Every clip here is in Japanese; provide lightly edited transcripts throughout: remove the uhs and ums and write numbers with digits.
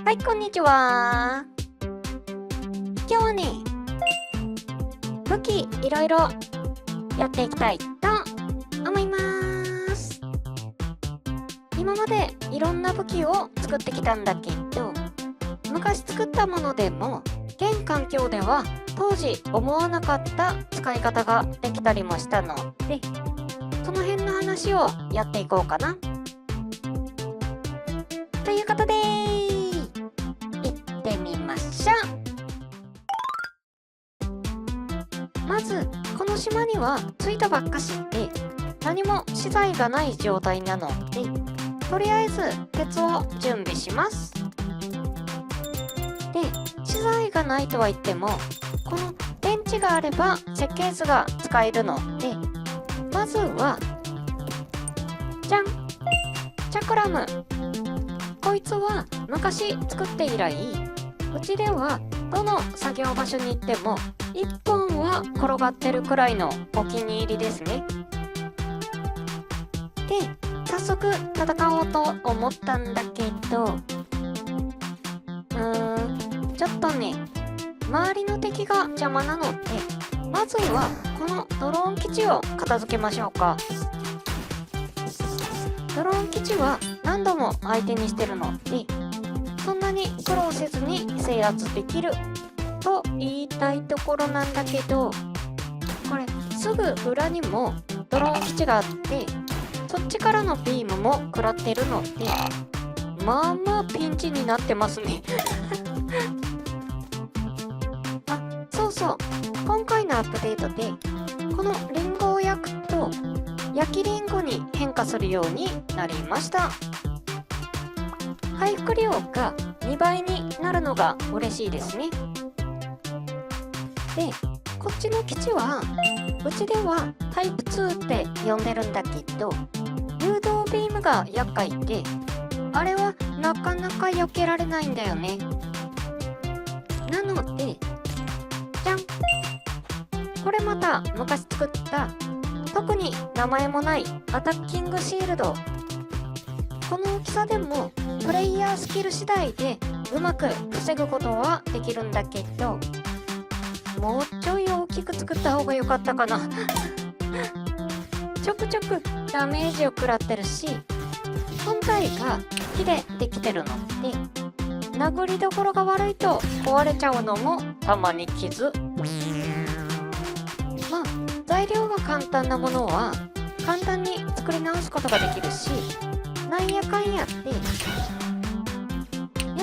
はい、こんにちは。今日はね、武器いろいろやっていきたいと思います。今までいろんな武器を作ってきたんだけど、昔作ったものでも現環境では当時思わなかった使い方ができたりもしたので、その辺の話をやっていこうかな。ということで行ってみましょう。まずこの島には着いたばっかしで何も資材がない状態なので、とりあえず鉄を準備します。で、資材がないとは言ってもこの電池があれば設計図が使えるので、まずはじゃん、チャクラム。こいつは昔作って以来、うちではどの作業場所に行っても1本は転がってるくらいのお気に入りですね。で、早速戦おうと思ったんだけど、ちょっとね、周りの敵が邪魔なので、まずはこのドローン基地を片付けましょうか。ドローン基地は何度も相手にしてるので、そんなに苦労せずに制圧できると言いたいところなんだけど、これすぐ裏にもドローン基地があって、そっちからのビームも食らってるので、まあまあピンチになってますねあ、そうそう、今回のアップデートでこのリンゴを焼くと焼きリンゴに変化するようになりました。回復量が2倍になるのが嬉しいですね。で、こっちの基地はうちではタイプ2って呼んでるんだけど、誘導ビームが厄介で、あれはなかなか避けられないんだよね。なので、じゃん、これまた昔作った特に名前もないアタッキングシールド。この大きさでもプレイヤースキル次第でうまく防ぐことはできるんだけど、もうちょい大きく作った方が良かったかなちょくちょくダメージを食らってるし、本体が木でできてるので殴りどころが悪いと壊れちゃうのもたまに傷。まあ材料が簡単なものは簡単に作り直すことができるし、なんやかんやって、よ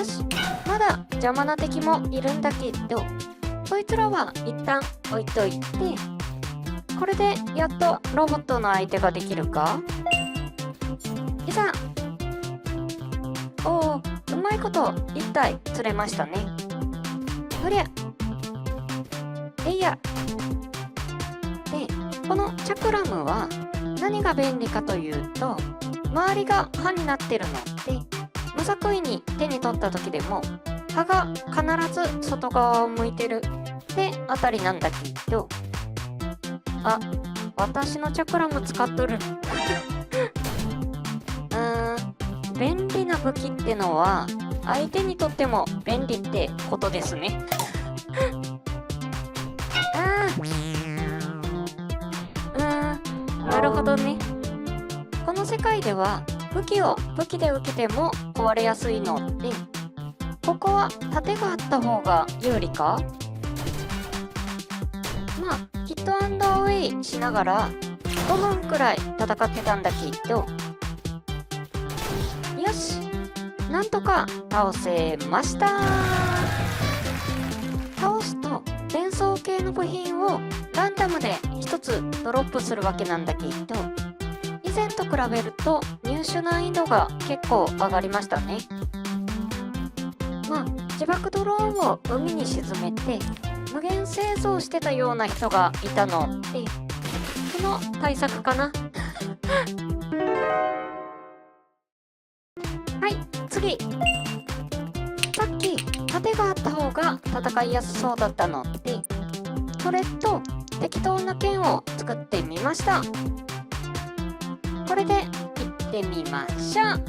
し、まだ邪魔な敵もいるんだけど、そいつらは一旦置いといて、これでやっとロボットの相手ができるか。いざ。おお、うまいこと1体釣れましたね。そりゃえいや。で、このチャクラムは何が便利かというと、周りが刃になってるので、無作為に手に取った時でも刃が必ず外側を向いてるってあたりなんだけど、あ、私のチャクラム使っとる便利な武器ってのは相手にとっても便利ってことですねなるほどね。この世界では武器を武器で受けても壊れやすいので、ここは盾があった方が有利か。まあヒットアンドアウェイしながら5分くらい戦ってたんだけど、よし、なんとか倒せました。倒すと伝送系の部品をランダムで1つドロップするわけなんだけど、以前と比べると入手難易度が結構上がりましたね。まあ自爆ドローンを海に沈めて無限製造してたような人がいたので、その対策かなはい、次。さっき盾があった方が戦いやすそうだったので、それと適当な剣を作ってみました。これで行ってみましょう。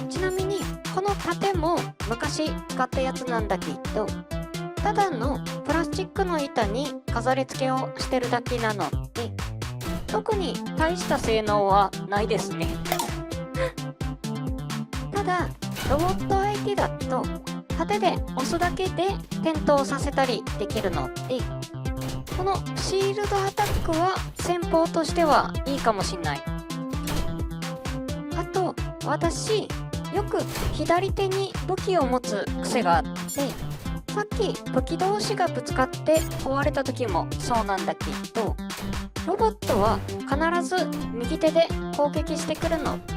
ちなみにこの盾も昔使ったやつなんだけど、ただのプラスチックの板に飾り付けをしてるだけなので、特に大した性能はないですね。ただロボット相手だと盾で押すだけで点灯させたりできるので、このシールドアタックは戦法としてはいいかもしんない。あと私よく左手に武器を持つ癖があって、さっき武器同士がぶつかって壊れた時もそうなんだけど、ロボットは必ず右手で攻撃してくるので、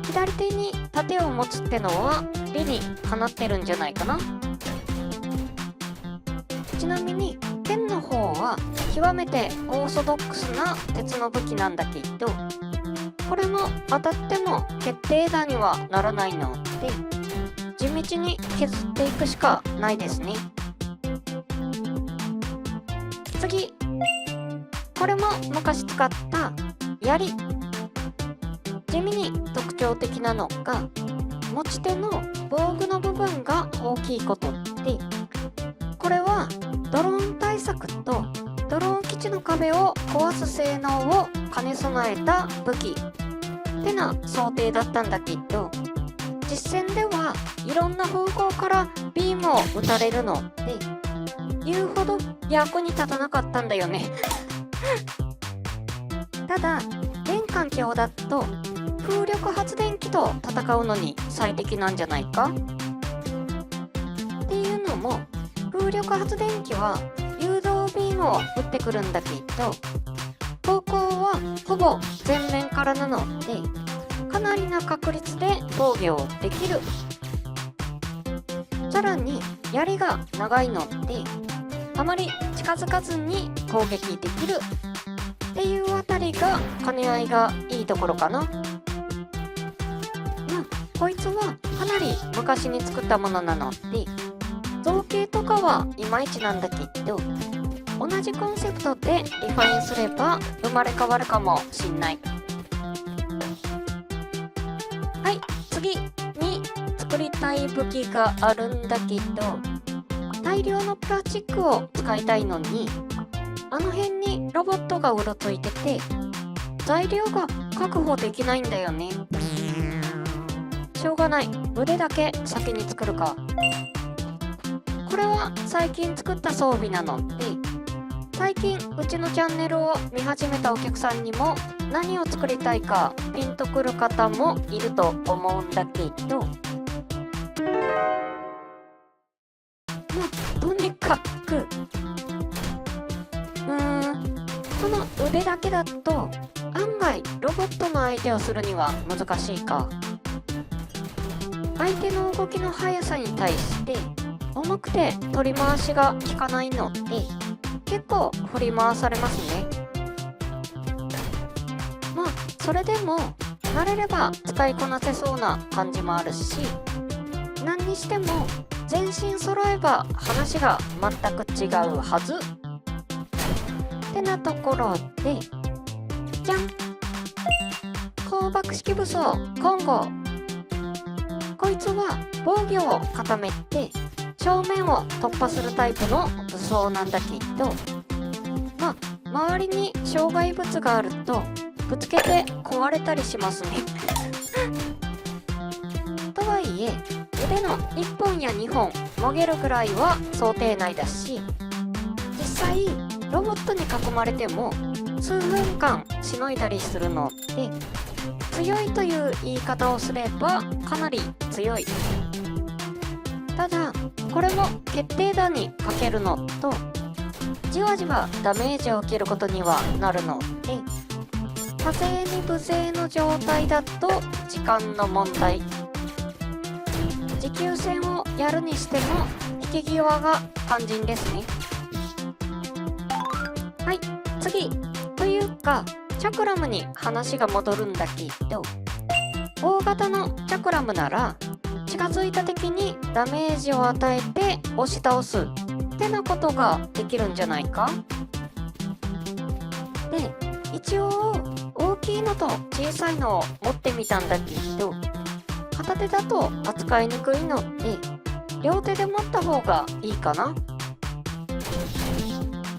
左手に盾を持つってのは理にかなってるんじゃないかな。ちなみに剣の方は極めてオーソドックスな鉄の武器なんだけど、これも当たっても決定打にはならないので、地道に削っていくしかないですね。次、これも昔使った槍。地味に特徴的なのが、持ち手の防具の部分が大きいことで、これはドローン対策とドローン基地の壁を壊す性能を兼ね備えた武器ってな想定だったんだけど、実戦ではいろんな方向からビームを撃たれるので、言うほど役に立たなかったんだよね。ただ現環境だと風力発電機と戦うのに最適なんじゃないかっていうのも、風力発電機は誘導ビームを撃ってくるんだけど、方向はほぼ前面からなので、かなりな確率で防御をできる。さらに槍が長いので、あまり近づかずに攻撃できるっていうあたりが兼ね合いがいいところかな。まあこいつはかなり昔に作ったものなので、造形とかはいまいちなんだけど、同じコンセプトでリファインすれば生まれ変わるかもしんない。はい、次に作りたい武器があるんだけど、大量のプラスチックを使いたいのに、あの辺にロボットがうろついてて材料が確保できないんだよね。しょうがない、腕だけ先に作るか。これは最近作った装備なので、最近うちのチャンネルを見始めたお客さんにも何を作りたいかピンとくる方もいると思うんだけど、とにかくこの腕だけだと案外ロボットの相手をするには難しいか。相手の動きの速さに対して重くて取り回しが効かないので、結構振り回されますね。まあそれでも慣れれば使いこなせそうな感じもあるし、何にしても全身揃えば話が全く違うはずってなところで、じゃん、光爆式武装コンゴ。こいつは防御を固めて正面を突破するタイプの武装なんだけど、まあ周りに障害物があるとぶつけて壊れたりしますね。とはいえ腕の1本や2本もげるぐらいは想定内だし、実際ロボットに囲まれても数分間しのいだりするので、強いという言い方をすればかなり強い。ただこれも決定打にかけるのと、じわじわダメージを受けることにはなるので、多勢に無勢の状態だと時間の問題。持久戦をやるにしても引き際が肝心ですね。はい、次というかチャクラムに話が戻るんだけど、大型のチャクラムなら近づいた敵にダメージを与えて押し倒すってなことができるんじゃないか。で、一応大きいのと小さいのを持ってみたんだけど、片手だと扱いにくいので両手で持った方がいいかな。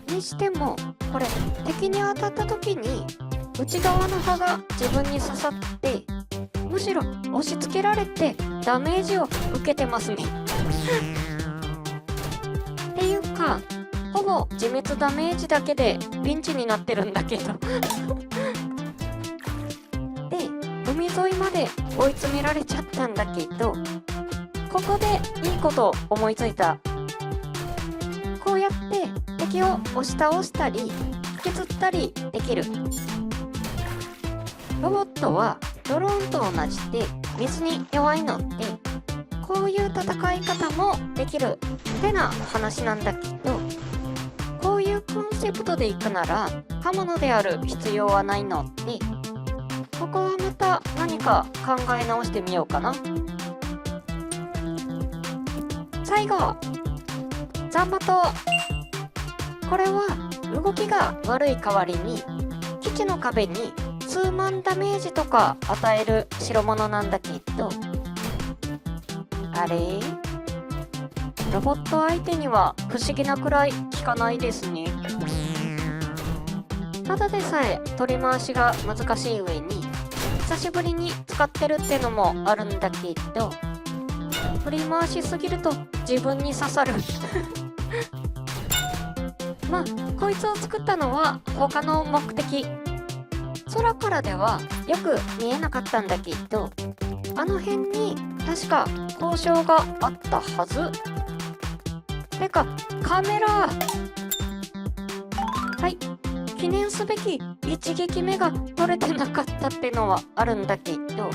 にしてもこれ敵に当たった時に内側の刃が自分に刺さってむしろ押し付けられてダメージを受けてますねっていうかほぼ自滅ダメージだけでピンチになってるんだけどで海沿いまで追い詰められちゃったんだけどここでいいこと思いついた。こうやって敵を押し倒したり引きずったりできる。ロボットはドローンと同じで水に弱いのでこういう戦い方もできるってな話なんだけどこういうコンセプトでいくなら刃物である必要はないのでここはまた何か考え直してみようかな。最後ザンバト。これは動きが悪い代わりに基地の壁に数万ダメージとか与える代物なんだけどあれロボット相手には不思議なくらい効かないですね。ただでさえ取り回しが難しい上に久しぶりに使ってるってのもあるんだけど取り回しすぎると自分に刺さるまあこいつを作ったのは他の目的。空からではよく見えなかったんだけどあの辺に確か交渉があったはず。てかカメラはい記念すべき一撃目が撮れてなかったってのはあるんだけど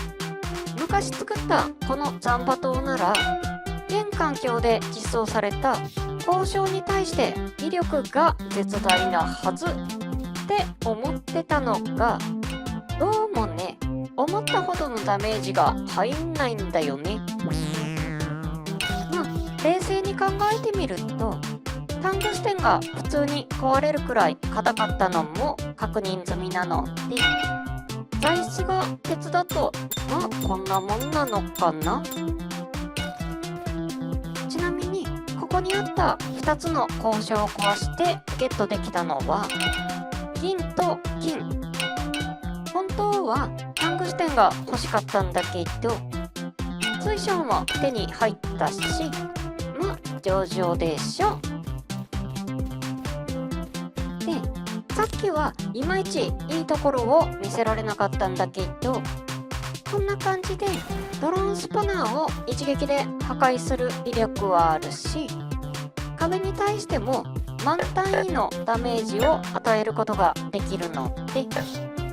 昔作ったこのザンバ島なら現環境で実装された交渉に対して威力が絶大なはずって思ってたのがどうもね思ったほどのダメージが入んないんだよね。まあ冷静に考えてみるとタングステンが普通に壊れるくらい硬かったのも確認済みなので材質が鉄だとまあこんなもんなのかな。ちなみにここにあった2つの交渉を壊してゲットできたのは銀と金。本当はタングステンが欲しかったんだけど水晶も手に入ったしまあ上々でしょ。でさっきはいまいちいいところを見せられなかったんだけどこんな感じでドローンスパナーを一撃で破壊する威力はあるし壁に対しても満単位のダメージを与えることができるので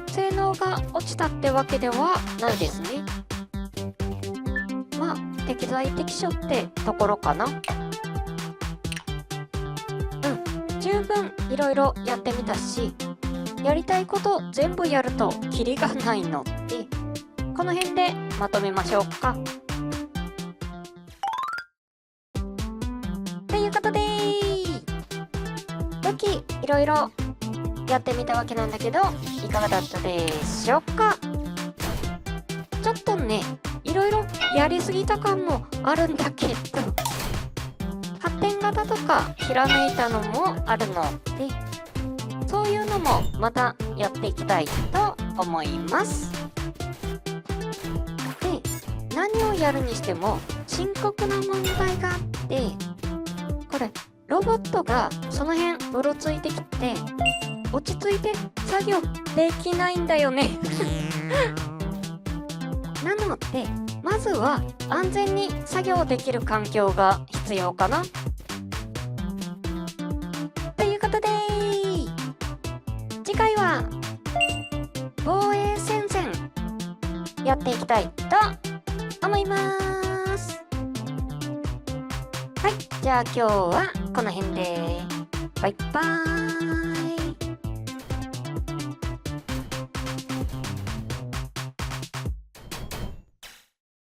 性能が落ちたってわけではないですね。まあ適材適所ってところかな。十分いろいろやってみたしやりたいこと全部やるとキリがないのでこの辺でまとめましょうか。ということで武器いろいろやってみたわけなんだけどいかがだったでしょうか。ちょっとねいろいろやりすぎた感もあるんだけど発展型とかひらめいたのもあるのでそういうのもまたやっていきたいと思います。で何をやるにしても深刻な問題があってこれロボットがその辺うろついてきて落ち着いて作業できないんだよねなのでまずは安全に作業できる環境が必要かな。ということで次回は防衛戦線やっていきたいと思います。はい、じゃあ今日はこの辺でバイバーイ。